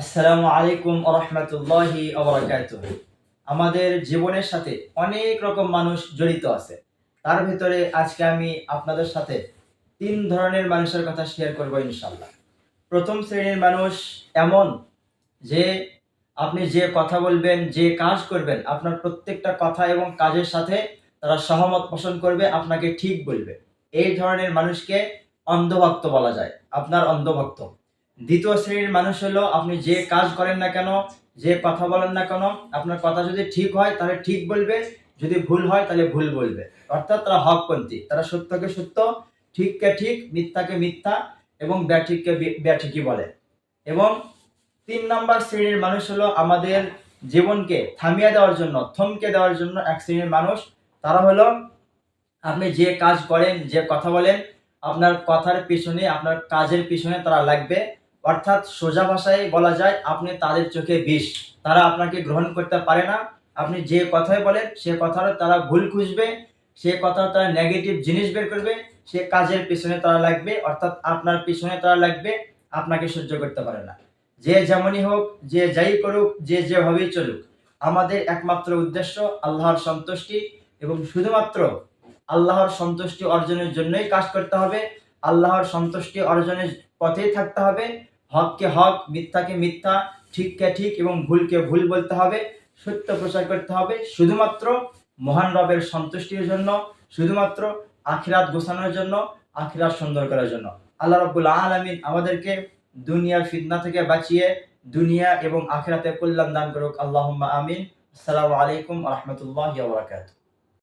আসসালামু আলাইকুম ওয়া রাহমাতুল্লাহি ওয়া বারাকাতুহু। আমাদের জীবনের সাথে অনেক রকম মানুষ জড়িত আছে। তার ভিতরে আজকে আমি আপনাদের সাথে ৩ ধরনের মানুষের কথা শেয়ার করব ইনশাআল্লাহ। প্রথম শ্রেণীর মানুষ এমন যে আপনি যে কথা বলবেন, যে কাজ করবেন, আপনার প্রত্যেকটা কথা এবং কাজের সাথে তারা সহমত পোষণ করবে, আপনাকে ঠিক বলবে। এই ধরনের মানুষকে অন্ধভক্ত বলা যায়। আপনার অন্ধভক্ত। দ্বিতীয় শ্রেণীর মানুষ হলো আপনি যে কাজ করেন না কেন, যে কথা বলেন না কেন, আপনার কথা যদি ঠিক হয় তাহলে ঠিক বলবে, যদি ভুল হয় তাহলে ভুল বলবে। অর্থাৎ তারা হকপন্থী। তারা সত্যকে সত্য, ঠিককে ঠিক, মিথ্যাকে মিথ্যা এবং ব্যাঠিককে ব্যাঠিকই বলে। এবং ৩ নাম্বার শ্রেণীর মানুষ হলো আমাদের জীবনকে থামিয়ে দেওয়ার জন্য, থমকে দেওয়ার জন্য এক শ্রেণীর মানুষ। তারা হলো আপনি যে কাজ করেন, যে কথা বলেন, আপনার কথার পিছনে, আপনার কাজের পিছনে তারা লাগবে। অর্থাৎ সোজা ভাষায় বলা যায় আপনি তাদের চোখে বিষ। তারা আপনাকে গ্রহণ করতে পারে না। আপনি যে কথাই বলেন সে কথার তারা ভুল খুঁজবে, সে কথার তারা নেগেটিভ জিনিস বের করবে, সে কাজের পিছনে তারা লাগবে। অর্থাৎ আপনার পিছনে তারা লাগবে, আপনাকে সহ্য করতে পারে না। যে যেমনই হোক, যে যাই করুক, যে যেভাবেই চলুক, আমাদের একমাত্র উদ্দেশ্য আল্লাহর সন্তুষ্টি এবং শুধুমাত্র আল্লাহর সন্তুষ্টি অর্জনের জন্যই কাজ করতে হবে। আল্লাহর সন্তুষ্টি অর্জনের পথেই থাকতে হবে। হককে হক, মিথ্যাকে মিথ্যা, ঠিককে ঠিক এবং ভুলকে ভুল বলতে হবে। সত্য প্রচার করতে হবে শুধুমাত্র মহান রবের সন্তুষ্টির জন্য, শুধুমাত্র আখিরাত গোছানোর জন্য, আখিরাত সুন্দর করার জন্য। আল্লাহ রাব্বুল আলামিন আমাদেরকে দুনিয়ার ফিতনা থেকে বাঁচিয়ে দুনিয়া এবং আখিরাতে কল্যাণ দান করুক। আল্লাহুম্মা আমিন। আসসালামু আলাইকুম ওয়া রাহমাতুল্লাহি ওয়া বারাকাতুহু।